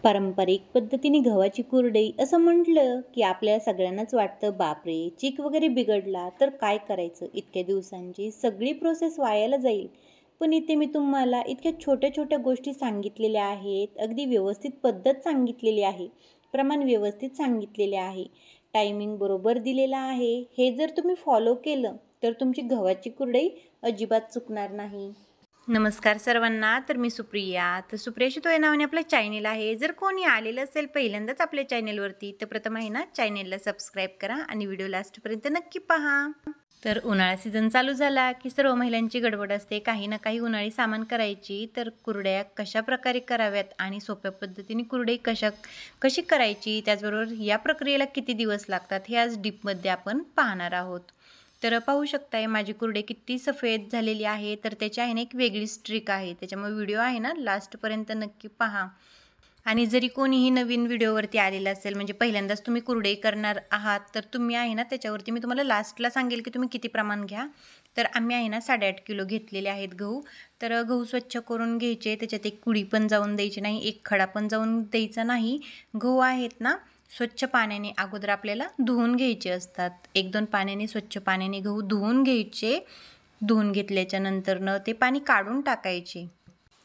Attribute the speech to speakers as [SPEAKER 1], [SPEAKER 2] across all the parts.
[SPEAKER 1] पारंपरिक पद्धतीने गव्हाची कुरडई असं म्हटलं की आपल्याला सगळ्यांनाच वाटतं बापरे, चीक वगैरे बिघडला तर काय करायचं? इतक्या दिवसांची सगळी प्रोसेस वायाला जाईल. पण इथे मी तुम्हाला इतक्या छोट्या छोट्या गोष्टी सांगितलेल्या आहेत, अगदी व्यवस्थित पद्धत सांगितलेली आहे, प्रमाण व्यवस्थित सांगितलेले आहे, टायमिंग बरोबर दिलेला आहे. हे जर तुम्ही फॉलो केलं तर तुमची गव्हाची कुरडई अजिबात चुकणार नाही. नमस्कार सर्वांना. तर मी सुप्रिया. तर सुप्रिया शितो या नावाने आपलं चॅनेल आहे. जर कोणी आलेलं असेल पहिल्यांदाच आपल्या चॅनेलवरती तर प्रथम आहे ना, चॅनेलला सबस्क्राईब करा आणि व्हिडिओ लास्टपर्यंत नक्की पहा. तर उन्हाळा सीझन चालू झाला की सर्व महिलांची गडबड असते, काही ना काही उन्हाळी सामान करायची. तर कुरड्या कशा प्रकारे कराव्यात आणि सोप्या पद्धतीने कुरडई कशी करायची, त्याचबरोबर या प्रक्रियेला किती दिवस लागतात, हे आज डीपमध्ये आपण पाहणार आहोत. तर पाहू शकताय माझी कुरडई किती सफेद झालेली आहे. तर त्याची आहे ना एक वेगळीच ट्रिक आहे, त्याच्यामुळे व्हिडिओ आहे ना लास्टपर्यंत नक्की पहा. आणि जरी कोणीही नवीन व्हिडिओवरती आलेलं असेल, म्हणजे पहिल्यांदाच तुम्ही कुरडई करणार आहात, तर तुम्ही आहे ना त्याच्यावरती मी तुम्हाला लास्टला सांगेल की तुम्ही किती प्रमाण घ्या. तर आम्ही आहे ना 8.5 किलो घेतलेले आहेत गहू. तर गहू स्वच्छ करून घ्यायचे, त्याच्यात एक कुडी पण जाऊन द्यायची नाही, एक खडा पण जाऊन द्यायचा नाही. गहू आहेत ना स्वच्छ पाण्याने अगोदर आपल्याला धुवून घ्यायचे असतात. 1-2 पाण्याने स्वच्छ पाण्याने गहू धुवून घ्यायचे. धुवून घेतल्याच्या नंतरनं ते पाणी काढून टाकायचे.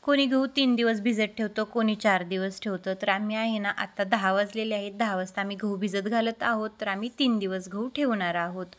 [SPEAKER 1] कोणी गहू 3 दिवस भिजत ठेवतं, कोणी 4 दिवस ठेवतं. तर आम्ही आहे ना आता 10 वाजलेले आहेत, 10 वाजता आम्ही गहू भिजत घालत आहोत. तर आम्ही 3 दिवस गहू ठेवणार आहोत.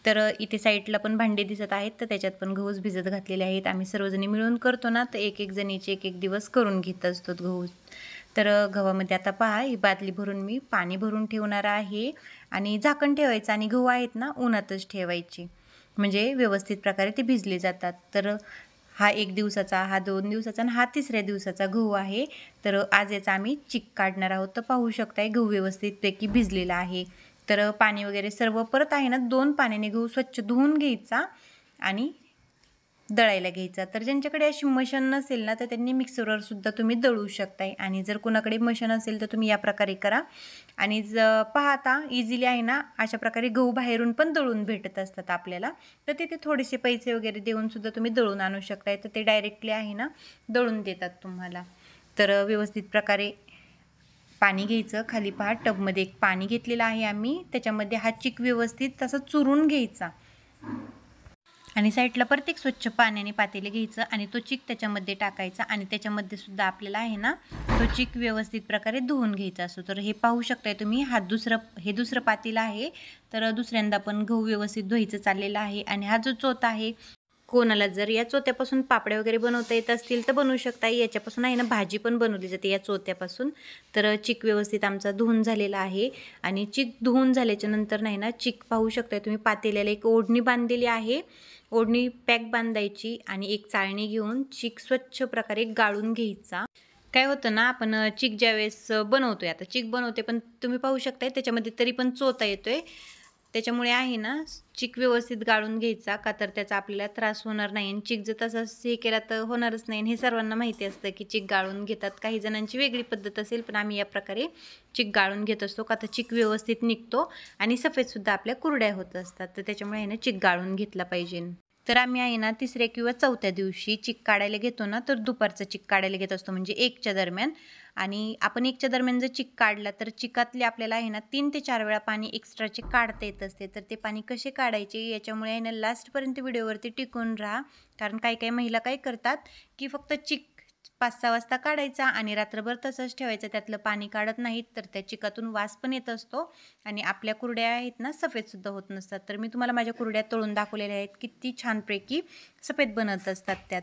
[SPEAKER 1] तर इथे साईडला पण भांडे दिसत आहेत, तर त्याच्यात पण गहूच भिजत घातलेले आहेत. आम्ही सर्वजणी मिळून करतो ना, तर एक जणीचे एक दिवस करून घेत असतो गहू. तर गव्हामध्ये आता पहा, ही बादली भरून मी पाणी भरून ठेवणार आहे आणि झाकण ठेवायचं आणि गहू आहेत ना उन्हातच ठेवायचे, म्हणजे व्यवस्थित प्रकारे ते भिजले जातात. तर हा 1 दिवसाचा, हा 2 दिवसाचा आणि हा 3ऱ्या दिवसाचा गहू आहे. तर आज याचा आम्ही चीक काढणार आहोत. तर पाहू शकताय गहू व्यवस्थितपैकी भिजलेला आहे. तर पाणी वगैरे सर्व परत आहे ना 2 पाण्याने गहू स्वच्छ धुवून घ्यायचा आणि दळायला घ्यायचा. तर ज्यांच्याकडे अशी मशीन नसेल ना, तर त्यांनी मिक्सरवर सुद्धा तुम्ही दळू शकताय. आणि जर कोणाकडे मशीन असेल तर तुम्ही या प्रकारे करा. आणि पहा आता इझिली आहे ना, अशा प्रकारे गहू बाहेरून पण दळून भेटत असतात आपल्याला. तर तिथे थोडेसे पैसे वगैरे देऊन सुद्धा तुम्ही दळून आणू शकताय. तर ते डायरेक्टली आहे ना दळून देतात तुम्हाला. तर व्यवस्थित प्रकारे पाणी घ्यायचं. खाली पहा टबमध्ये एक पाणी घेतलेलं आहे आम्ही, त्याच्यामध्ये हा चीक व्यवस्थित तसं चुरून घ्यायचा आणि साईडला परत एक स्वच्छ पाण्याने पातेले घ्यायचं आणि तो चीक त्याच्यामध्ये टाकायचा आणि त्याच्यामध्ये सुद्धा आपल्याला आहे ना तो चीक व्यवस्थित प्रकारे धुवून घ्यायचा असतो. तर हे पाहू शकताय तुम्ही, हे दुसरं पातेलं आहे. तर दुसऱ्यांदा पण गहू व्यवस्थित धुवायचं चाललेलं आहे. आणि हा जो चोथा आहे, कोणाला जर या चोथ्यापासून पापड्या वगैरे बनवता येत असतील तर बनवू शकता. याच्यापासून आहे ना भाजी पण बनवली जाते या चोथ्यापासून. तर चीक व्यवस्थित आमचा धुवून झालेला आहे आणि चीक धुवून झाल्याच्या नंतर नाही ना, चीक पाहू शकताय तुम्ही, पातेल्याला एक ओढणी बांधलेली आहे. ओढणी पॅक बांधायची आणि एक चाळणी घेऊन चीक स्वच्छ प्रकारे गाळून घ्यायचा. काय होतं ना, आपण चीक ज्यावेळेस बनवतोय, आता चीक बनवते पण तुम्ही पाहू शकताय त्याच्यामध्ये तरी पण चोथा येतोय. त्याच्यामुळे आहे ना चीक व्यवस्थित गाळून घ्यायचा, का तर त्याचा आपल्याला त्रास होणार नाही. आणि चीक जर तसंच हे केला तर होणारच नाही. हे सर्वांना माहिती असतं की चीक गाळून घेतात. काही जणांची वेगळी पद्धत असेल, पण आम्ही या प्रकारे चीक गाळून घेत असतो, का तर चीक व्यवस्थित निघतो आणि सफेदसुद्धा आपल्या कुरड्या होत असतात. तर त्याच्यामुळे आहे ना चीक गाळून घेतला पाहिजे. तर आम्ही आहे ना 3ऱ्या किंवा 4थ्या दिवशी चीक काढायला घेतो ना, तर दुपारचं चीक काढायला घेत असतो, म्हणजे 1च्या दरम्यान. आणि आपण 1च्या दरम्यान जर चीक काढला तर चिकातले आपल्याला आहे ना 3 ते 4 वेळा पाणी एक्स्ट्राचे काढता येत असते. तर ते पाणी कसे काढायचे याच्यामुळे आहे ना लास्टपर्यंत व्हिडिओवरती टिकून राहा. कारण काही महिला काय करतात की फक्त चीक 5-6 वाजता काढायचा आणि रात्रभर तसंच ठेवायचं, त्यातलं पाणी काढत नाहीत. तर त्या चिकातून वास पण येत असतो आणि आपल्या कुरड्या आहेत ना सफेदसुद्धा होत नसतात. तर मी तुम्हाला माझ्या कुरड्या तळून दाखवलेल्या आहेत, किती छानपैकी सफेद बनत असतात त्या.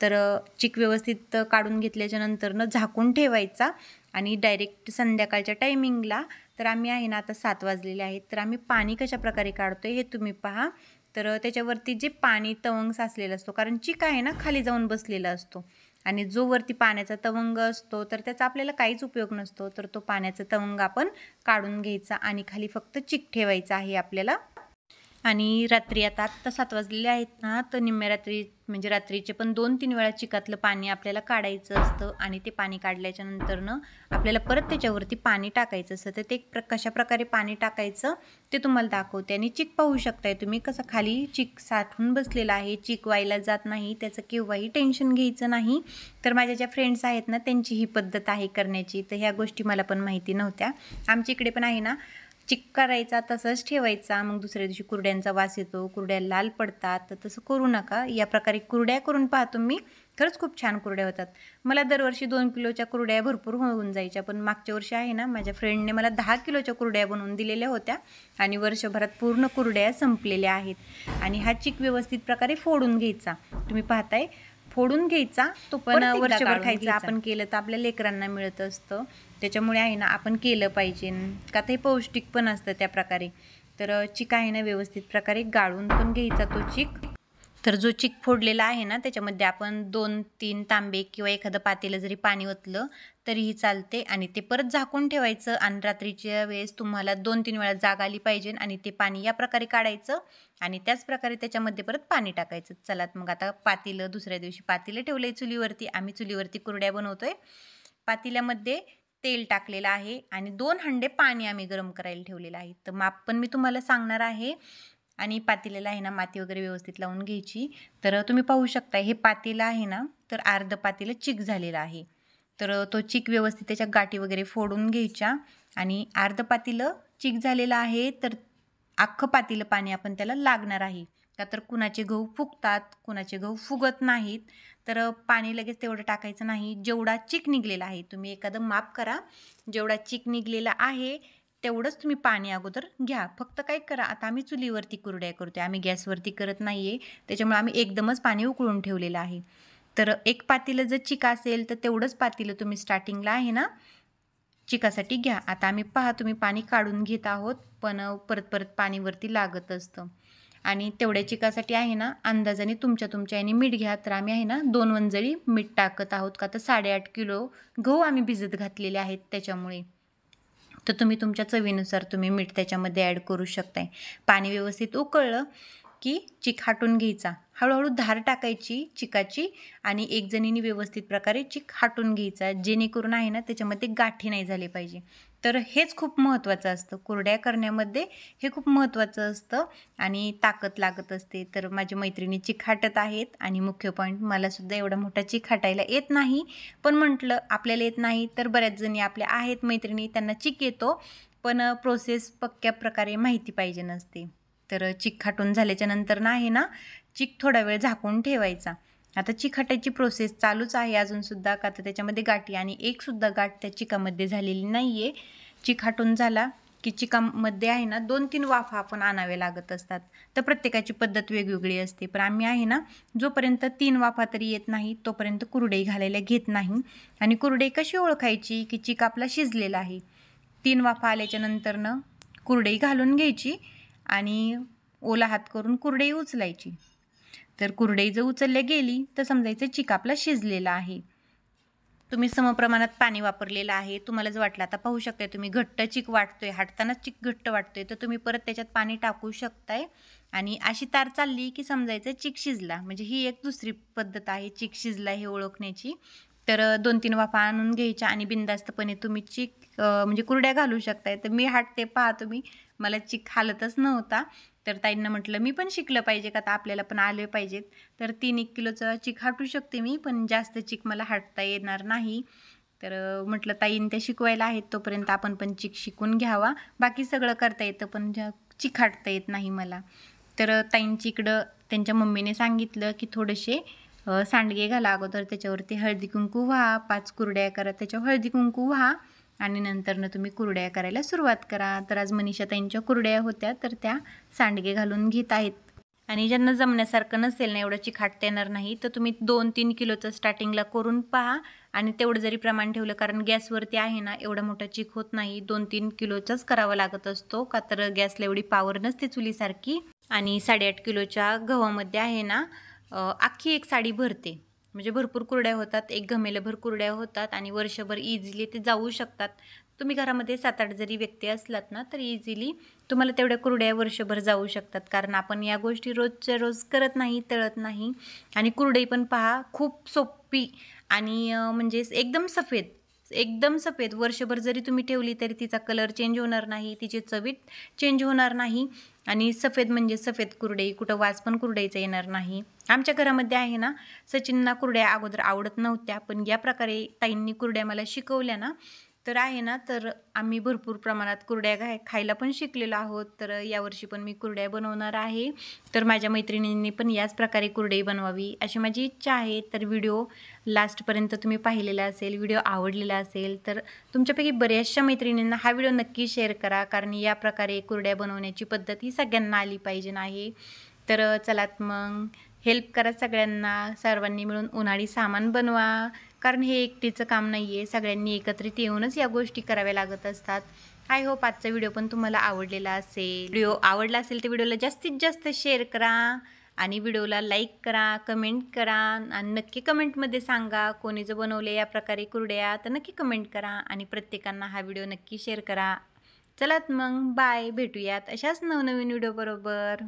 [SPEAKER 1] तर चीक व्यवस्थित काढून घेतल्याच्या नंतरनं झाकून ठेवायचा आणि डायरेक्ट संध्याकाळच्या टायमिंगला, तर आम्ही आहे ना आता 7 वाजलेले आहेत, तर आम्ही पाणी कशा प्रकारे काढतोय हे तुम्ही पहा. तर त्याच्यावरती जे पाणी तवंग साचलेला असतो, कारण चीक आहे ना खाली जाऊन बसलेला असतो आणि जो वरती पाण्याचा तवंग असतो तर त्याचा आपल्याला काहीच उपयोग नसतो. तर तो पाण्याचा तवंग आपण काढून घ्यायचा आणि खाली फक्त चीक ठेवायचा आहे आपल्याला. आणि रात्री आता आत्ता 7 वाजलेले आहेत ना, तर निम्म्या रात्री म्हणजे रात्रीचे पण 2-3 वेळा चिकातलं पाणी आपल्याला काढायचं असतं आणि ते पाणी काढल्याच्या नंतरनं आपल्याला परत त्याच्यावरती पाणी टाकायचं असतं. तर ते कशाप्रकारे पाणी टाकायचं ते तुम्हाला दाखवते. आणि चिक पाहू शकताय तुम्ही कसं खाली चिक साठून बसलेला आहे, चिक व्हायला जात नाही, त्याचं केव्हाही टेन्शन घ्यायचं नाही. तर माझ्या ज्या फ्रेंड्स आहेत ना, त्यांची ही पद्धत आहे करण्याची. तर ह्या गोष्टी मला पण माहिती नव्हत्या. आमच्या इकडे पण आहे ना, चिक करायचा तसंच ठेवायचा, मग दुसऱ्या दिवशी कुरड्यांचा वास येतो, कुरड्या लाल पडतात. तर तसं करू नका. या प्रकारे कुरड्या करून पाहतो मी, खरंच खूप छान कुरड्या होतात. मला दरवर्षी 2 किलोच्या कुरड्या भरपूर होऊन जायच्या, पण मागच्या वर्षी आहे ना, माझ्या फ्रेंडने मला 10 किलोच्या कुरड्या बनवून दिलेल्या होत्या आणि वर्षभरात पूर्ण कुरड्या संपलेल्या आहेत. आणि हा चिक व्यवस्थित प्रकारे फोडून घ्यायचा. तुम्ही पाहताय फोडून घ्यायचा, तो पण वर्षभर खायचा. आपण केलं तर आपल्या लेकरांना मिळत असतं, त्याच्यामुळे आहे ना आपण केलं पाहिजे का ते पौष्टिक पण असतं त्या प्रकारे. तर चिक आहे ना व्यवस्थित प्रकारे गाळून पण घ्यायचा तो चिक. तर जो चिक फोडलेला आहे ना, त्याच्यामध्ये आपण 2-3 तांबे किंवा एखादं पातेलं जरी पाणी ओतलं तरीही चालते आणि ते परत झाकून ठेवायचं. आणि रात्रीच्या वेळेस तुम्हाला 2-3 वेळा जाग आली पाहिजे आणि ते पाणी या प्रकारे काढायचं आणि त्याच प्रकारे त्याच्यामध्ये परत पाणी टाकायचं. चला मग आता पातेलं, दुसऱ्या दिवशी पातेलं ठेवलंय चुलीवरती. आम्ही चुलीवरती कुरड्या बनवतोय. पातेल्यामध्ये तेल टाकलेलं आहे आणि 2 हंडे पाणी आम्ही गरम करायला ठेवलेलं आहे. तर माप पण मी तुम्हाला सांगणार आहे. आणि पातेल्याला आहे ना माती वगैरे व्यवस्थित लावून घ्यायची. तर तुम्ही पाहू शकता हे पातेलं आहे ना, तर अर्ध पातेलं चिक झालेलं आहे. तर तो चिक व्यवस्थित त्याच्या गाठी वगैरे फोडून घ्यायच्या. आणि अर्ध पातेलं चिक झालेलं आहे, तर अख्खं पातेलं पाणी आपण त्याला लागणार आहे. का तर कुणाचे गहू फुगतात, कुणाचे गहू फुगत नाहीत. तर पाणी लगेच तेवढं टाकायचं नाही. जेवढा चिक निघलेला आहे, तुम्ही एखादं माप करा, जेवढा चिक निघलेला आहे तेवढंच तुम्ही पाणी अगोदर घ्या. फक्त काय करा, आता आम्ही चुलीवरती कुरड्या करतोय, आम्ही गॅसवरती करत नाही आहे, त्याच्यामुळे आम्ही एकदमच पाणी उकळून ठेवलेलं आहे. तर एक पातेलं जर चिक असेल तर तेवढंच पातेलं तुम्ही स्टार्टिंगला आहे ना चिकासाठी घ्या. आता आम्ही पहा तुम्ही पाणी काढून घेत आहोत, पण परत परत पाणी वरती लागत असतं. आणि तेवढ्या चिकासाठी आहे ना अंदाजाने तुमच्या याने मीठ घ्या. तर आम्ही आहे ना 2 वंजळी मीठ टाकत आहोत, का तर 8.5 किलो गहू आम्ही भिजत घातलेले आहेत त्याच्यामुळे. तर तुम्ही तुमच्या चवीनुसार तुम्ही मीठ त्याच्यामध्ये ॲड करू शकताय. पाणी व्यवस्थित उकळलं की चिक हाटून घ्यायचा. हळूहळू धार टाकायची चिकाची आणि एक जणीने व्यवस्थित प्रकारे चिक हाटून घ्यायचा, जेणेकरून आहे ना त्याच्यामध्ये गाठी नाही झाले पाहिजे. तर हेच खूप महत्त्वाचं असतं कुरड्या करण्यामध्ये, हे खूप महत्त्वाचं असतं आणि ताकद लागत असते. तर माझ्या मैत्रिणी चिक हाटत आहेत आणि मुख्य पॉईंट, मलासुद्धा एवढा मोठा चिक हाटायला येत नाही, पण म्हटलं आपल्याला येत नाही तर बऱ्याच जणी आपल्या आहेत मैत्रिणी त्यांना चिक येतो, पण प्रोसेस पक्क्या प्रकारे माहिती पाहिजे नसते. तर चिक हाटून झाल्याच्या नंतर ना आहे ना चिक थोडा वेळ झाकून ठेवायचा. आता चिक हाटायची प्रोसेस चालूच आहे अजूनसुद्धा, का तर त्याच्यामध्ये गाठी आणि एकसुद्धा गाठ त्या चिकामध्ये झालेली नाही आहे. चिक हाटून झाला की चिकामध्ये आहे ना 2-3 वाफा आपण आणावे लागत असतात. तर प्रत्येकाची पद्धत वेगवेगळी असते, पण आम्ही आहे ना जोपर्यंत 3 वाफा तरी येत नाही तोपर्यंत कुरडई घालायला घेत नाही. आणि कुरडई कशी ओळखायची की चिक आपला शिजलेला आहे? 3 वाफा आल्याच्या नंतरनं कुरडई घालून घ्यायची आणि ओला हात करून कुरडई उचलायची. तर कुरडई जर उचलल्या गेली तर समजायचं चिक आपला शिजलेला आहे. तुम्ही समप्रमाणात पाणी वापरलेलं आहे. तुम्हाला जर वाटलं, आता पाहू शकताय तुम्ही घट्ट चिक वाटतोय, हाटतानाच चिक घट्ट वाटतोय, तर तुम्ही परत त्याच्यात पाणी टाकू शकताय. आणि अशी तार चालली की समजायचं चिक शिजला. म्हणजे ही एक दुसरी पद्धत आहे चिक शिजला हे ओळखण्याची. तर 2-3 वाफा आणून घ्यायच्या आणि बिनधास्तपणे तुम्ही चिक म्हणजे कुरड्या घालू शकताय. तर मी हाटते पहा तुम्ही, मला चिक हालतच नव्हता. तर ताईंना म्हटलं मी पण शिकलं पाहिजे, का तर आपल्याला पण आले पाहिजेत. तर 3-1 किलोचा चिक हाटू शकते मी, पण जास्त चिक मला हाटता येणार नाही. तर म्हटलं ताईंनी त्या शिकवायला आहेत तोपर्यंत आपण पण चिक शिकून घ्यावा. बाकी सगळं करता येतं पण चिक हाटता येत नाही मला. तर ताईंची इकडं त्यांच्या मम्मीने सांगितलं की थोडेसे सांडगे घाला अगोदर, त्याच्यावरती हळदी कुंकू व्हा, 5 कुरड्या करा, त्याच्यावर हळदी कुंकू व्हा आणि नंतरनं तुम्ही कुरड्या करायला सुरुवात करा. तर आज मनीषा ताईंच्या कुरड्या होत्या, तर त्या सांडगे घालून घेत आहेत. आणि ज्यांना जमण्यासारखं नसेल ना, एवढं चिक हाटता येणार नाही, तर तुम्ही 2-3 किलोचं स्टार्टिंगला करून पहा आणि तेवढं जरी प्रमाण ठेवलं, कारण गॅसवरती आहे ना एवढा मोठा चिक होत नाही, 2-3 किलोचाच करावा लागत असतो, का तर गॅसला एवढी पॉवर नसते चुलीसारखी. आणि 8.5 किलोच्या गव्हामध्ये आहे ना अख्खी एक साडी भरते. म्हणजे भरपूर कुरड्या होतात, एक घमेलभर कुरड्या होतात आणि वर्षभर इझिली ते जाऊ शकतात. तुम्ही घरामध्ये 7-8 जरी व्यक्ती असलात ना, तर इझिली तुम्हाला तेवढ्या कुरड्या वर्षभर जाऊ शकतात. कारण आपण या गोष्टी रोजच्या रोज करत नाही, तळत नाही. आणि कुरडई पण पहा खूप सोपी आणि म्हणजे एकदम सफेद वर्षभर जरी तुम्ही ठेवली तरी तिचा कलर चेंज होणार नाही, तिची चवीत चेंज होणार नाही. आणि सफेद म्हणजे सफेद कुरडई, कुठं वास पण कुरडईचा येणार नाही. आमच्या घरामध्ये आहे ना, सचिनना कुरड्या अगोदर आवडत नव्हत्या, पण या प्रकारे ताईंनी कुरड्या मला शिकवल्या ना, तर आहे ना, तर आम्ही भरपूर प्रमाणात कुरड्या खायला पण शिकलेलो आहोत. तर यावर्षी पण मी कुरड्या बनवणार आहे. तर माझ्या मैत्रिणींनी पण याच प्रकारे कुरडई बनवावी अशी माझी इच्छा आहे. तर व्हिडिओ लास्टपर्यंत तुम्ही पाहिलेला असेल, व्हिडिओ आवडलेला असेल, तर तुमच्यापैकी बऱ्याचशा मैत्रिणींना हा व्हिडिओ नक्की शेअर करा. कारण या प्रकारे कुरड्या बनवण्याची पद्धत ही सगळ्यांना आली पाहिजे आहे. तर चलात मग हेल्प करा सगळ्यांना, सर्वांनी मिळून उन्हाळी सामान बनवा. कारण हे एकटीचं काम नाही आहे, सगळ्यांनी एकत्रित येऊनच या गोष्टी कराव्या लागत असतात. आय होप आजचा व्हिडिओ पण तुम्हाला आवडलेला असेल. व्हिडिओ आवडला असेल तर व्हिडिओला जास्तीत जास्त शेअर करा आणि व्हिडिओला लाईक करा, कमेंट करा आणि नक्की कमेंटमध्ये सांगा कोणी जर बनवले या प्रकारे कुरड्या, तर नक्की कमेंट करा आणि प्रत्येकांना हा व्हिडिओ नक्की शेअर करा. चलात मग बाय, भेटूयात अशाच नवनवीन व्हिडिओ बरोबर.